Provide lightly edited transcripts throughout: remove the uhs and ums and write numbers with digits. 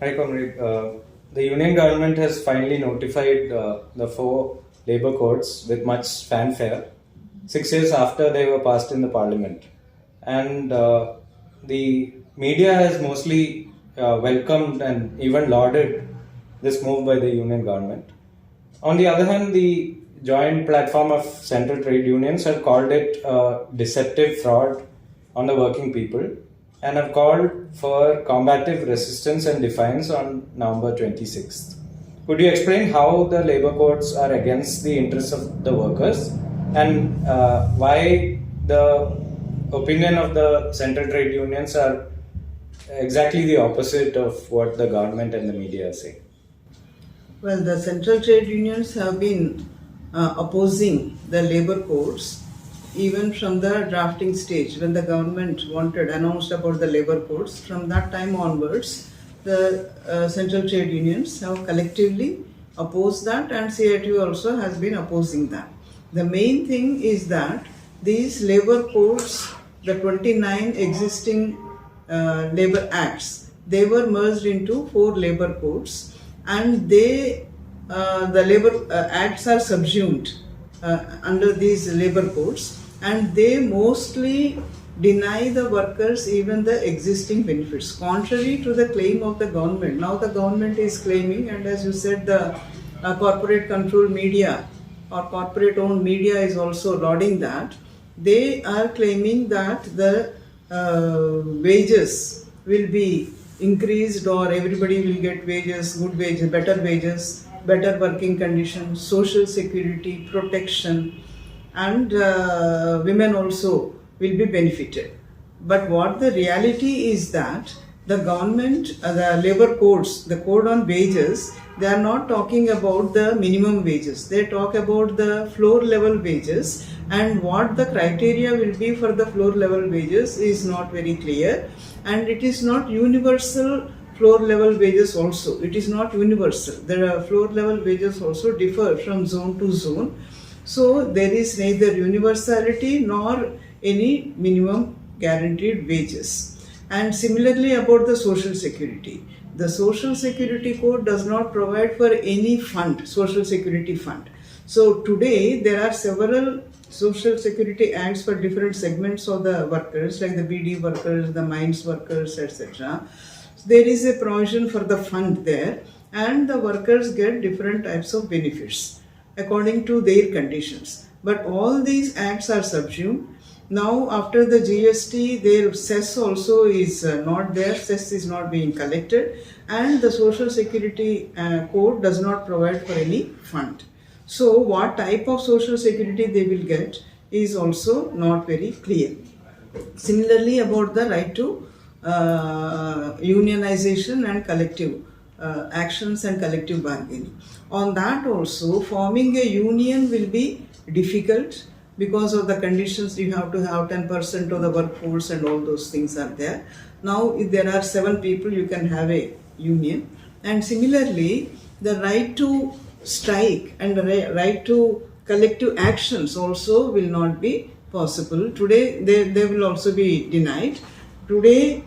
Hi, Comrade. The Union government has finally notified the four labour codes with much fanfare, 6 years after they were passed in the parliament. And the media has mostly welcomed and even lauded this move by the Union government. On the other hand, the joint platform of central trade unions have called it a deceptive fraud on the working people and have called for combative resistance and defiance on November 26th. Could you explain how the labor codes are against the interests of the workers and why the opinion of the central trade unions are exactly the opposite of what the government and the media are saying? Well, the central trade unions have been opposing the labor codes even from the drafting stage when the government announced about the labor codes. From that time onwards, the central trade unions have collectively opposed that, and CITU also has been opposing that. The main thing is that these labor codes, the 29 existing labor acts, they were merged into 4 labor codes, and the labor acts are subsumed under these labor codes, and they mostly deny the workers even the existing benefits, contrary to the claim of the government. Now the government is claiming, and as you said, the corporate control media or corporate owned media is also lauding that. They are claiming that the wages will be increased, or everybody will get wages, good wages, better working conditions, social security, protection, and women also will be benefited. But what the reality is that the government, the labor codes, the code on wages, they are not talking about the minimum wages. They talk about the floor level wages, and what the criteria will be for the floor level wages is not very clear, and it is not universal. Floor level wages also, it is not universal. The floor level wages also differ from zone to zone. So there is neither universality nor any minimum guaranteed wages. And similarly about the social security. The social security code does not provide for any fund, social security fund. So today there are several social security acts for different segments of the workers, like the BD workers, the mines workers, etc. There is a provision for the fund there, and the workers get different types of benefits according to their conditions. But all these acts are subsumed. Now after the GST, their cess also is not there, cess is not being collected, and the social security code does not provide for any fund. So what type of social security they will get is also not very clear. Similarly about the right to unionization and collective actions and collective bargaining. On that also, forming a union will be difficult because of the conditions. You have to have 10% of the workforce and all those things are there. Now if there are 7 people, you can have a union. And similarly, the right to strike and the right to collective actions also will not be possible. Today they will also be denied. Today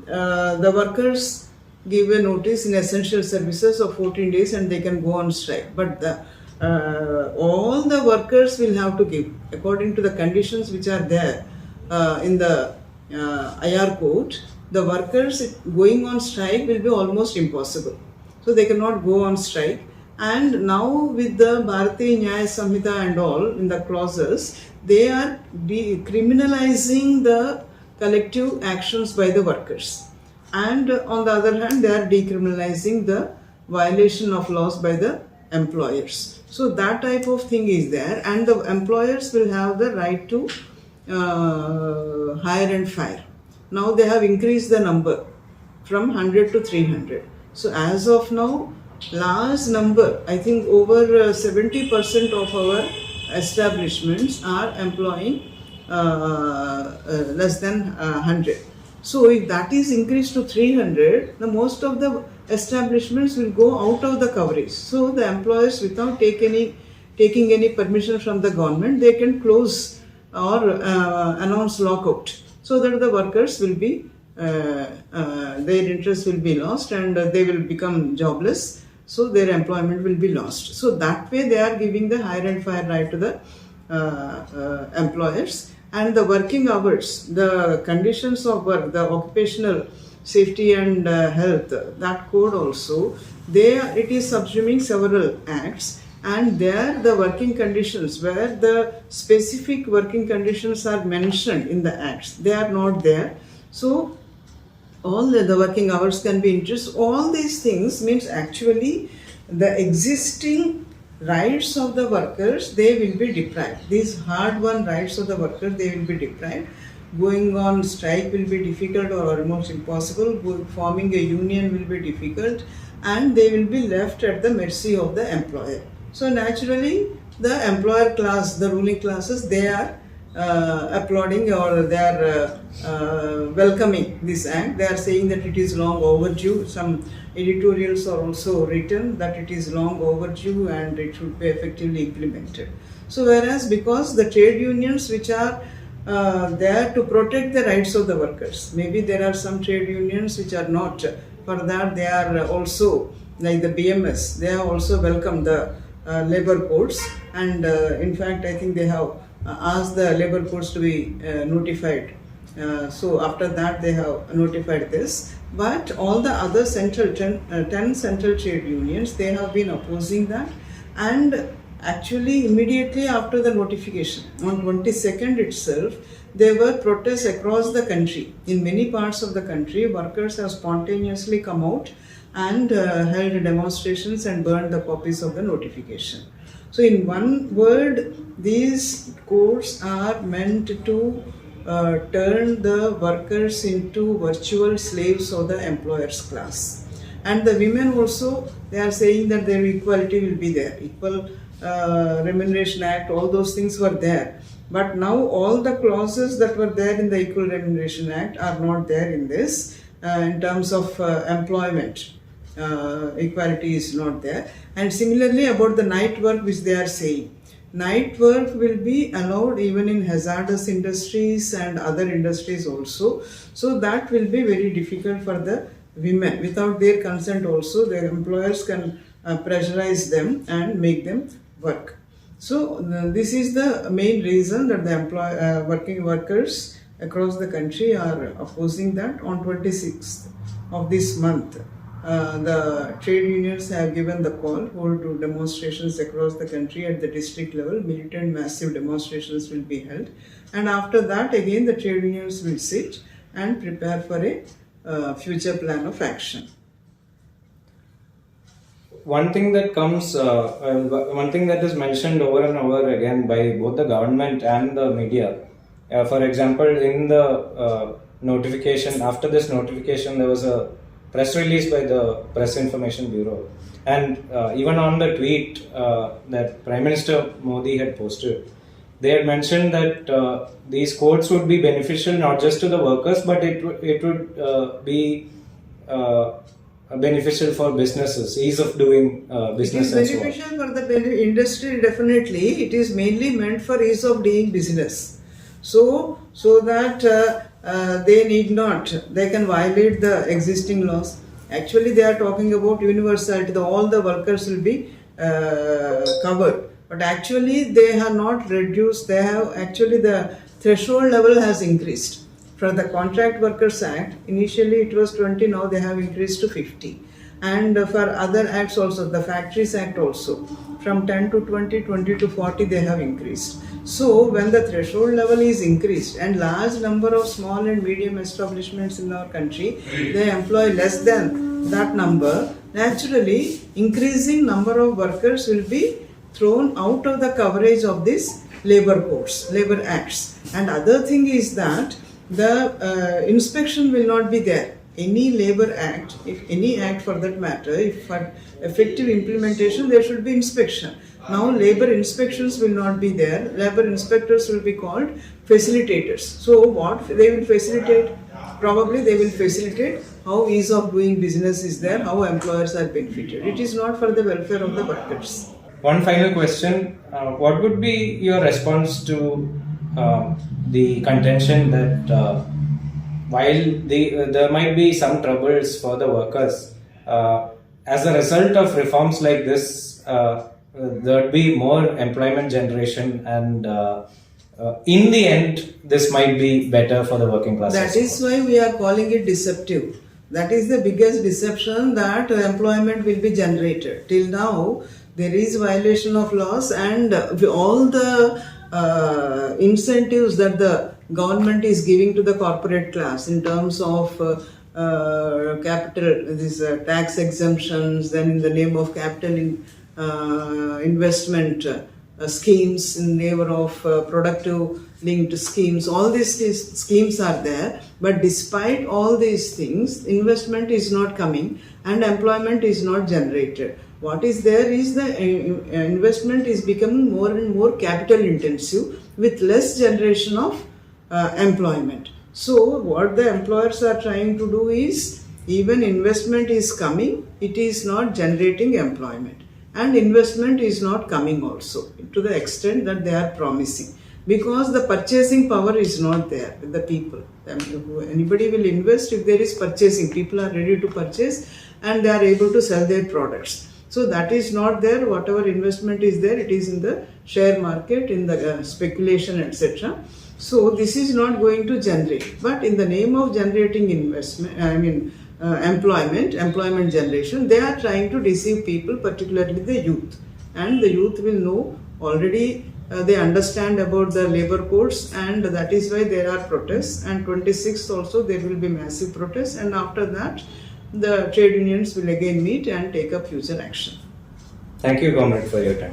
the workers give a notice in essential services of 14 days and they can go on strike. But all the workers will have to give according to the conditions which are there in the IR code. The workers going on strike will be almost impossible. So they cannot go on strike. And now with the Bharatiya Nyaya Samhita and all in the clauses, they are criminalizing the collective actions by the workers, and on the other hand they are decriminalizing the violation of laws by the employers. So that type of thing is there, and the employers will have the right to hire and fire. Now they have increased the number from 100 to 300. So as of now, large number, I think over 70% of our establishments are employing less than 100. So if that is increased to 300, the most of the establishments will go out of the coverage. So the employers, without taking any permission from the government, they can close or announce lockout, so that the workers will be their interest will be lost, and they will become jobless, so their employment will be lost. So that way they are giving the hire and fire right to the employers. And the working hours, the conditions of work, the occupational safety and health, that code also, it is subsuming several acts, and there the working conditions, where the specific working conditions are mentioned in the acts, they are not there. So all the working hours can be increased. All these things means actually the existing rights of the workers, they will be deprived. These hard-won rights of the workers, they will be deprived. Going on strike will be difficult or almost impossible. Forming a union will be difficult, and they will be left at the mercy of the employer. So naturally, the employer class, the ruling classes, they are applauding, or they are welcoming this act. They are saying that it is long overdue. Some editorials are also written that it is long overdue and it should be effectively implemented. So whereas because the trade unions which are there to protect the rights of the workers, maybe there are some trade unions which are not. For that they are also, like the BMS, they have also welcomed the labor codes, and in fact I think they have asked the labor codes to be notified. So after that they have notified this. But all the other 10 central trade unions, they have been opposing that. And actually immediately after the notification, on 22nd itself, there were protests across the country. In many parts of the country, workers have spontaneously come out and held demonstrations and burned the copies of the notification. So in one word, these codes are meant to turn the workers into virtual slaves of the employer's class. And the women also, they are saying that their equality will be there. Equal Remuneration Act, all those things were there. But now all the clauses that were there in the Equal Remuneration Act are not there in this. In terms of employment, equality is not there. And similarly about the night work which they are saying. Night work will be allowed even in hazardous industries and other industries also. So that will be very difficult for the women. Without their consent also, their employers can pressurize them and make them work. So this is the main reason that the working workers across the country are opposing that. On 26th of this month, the trade unions have given the call to demonstrations across the country at the district level. Militant massive demonstrations will be held, and after that again the trade unions will sit and prepare for a future plan of action. One thing that one thing that is mentioned over and over again by both the government and the media, for example, in the notification, after this notification, there was a press release by the Press Information Bureau, and even on the tweet that Prime Minister Modi had posted, they had mentioned that these codes would be beneficial not just to the workers, but it would be beneficial for businesses, ease of doing business. It is beneficial for the industry, definitely. It is mainly meant for ease of doing business. So that they need not, they can violate the existing laws. Actually they are talking about universality, all the workers will be covered. But actually they have not reduced, they have actually the threshold level has increased. For the Contract Workers Act, initially it was 20, now they have increased to 50. And for other acts also, the Factories Act also, from 10 to 20, 20 to 40 they have increased. So when the threshold level is increased and large number of small and medium establishments in our country, they employ less than that number, naturally increasing number of workers will be thrown out of the coverage of these labor codes, labor acts. And other thing is that the inspection will not be there. Any labor act, if any act for that matter, if for effective implementation, there should be inspection. Now labor inspections will not be there. Labor inspectors will be called facilitators. So what they will facilitate? Probably they will facilitate how ease of doing business is there, how employers are benefited. It is not for the welfare of the workers. One final question. What would be your response to the contention that while there might be some troubles for the workers, as a result of reforms like this, there would be more employment generation, and in the end, this might be better for the working class. That is why we are calling it deceptive. That is the biggest deception, that employment will be generated. Till now, there is violation of laws, and all the incentives that the government is giving to the corporate class in terms of capital, these tax exemptions, then in the name of capital investment schemes, in favor of productive linked schemes, all these schemes are there, but despite all these things, investment is not coming and employment is not generated. What is there is the investment is becoming more and more capital intensive with less generation of employment. So what the employers are trying to do is, even investment is coming, it is not generating employment, and investment is not coming also to the extent that they are promising, because the purchasing power is not there with the people. Anybody will invest if there is purchasing. People are ready to purchase and they are able to sell their products. So that is not there. Whatever investment is there, it is in the share market, in the speculation, etc. So this is not going to generate. But in the name of generating employment generation, they are trying to deceive people, particularly the youth. And the youth will know already. They understand about the labor codes, and that is why there are protests, and 26th also there will be massive protests, and after that the trade unions will again meet and take up future action. Thank you, Comrade, for your time.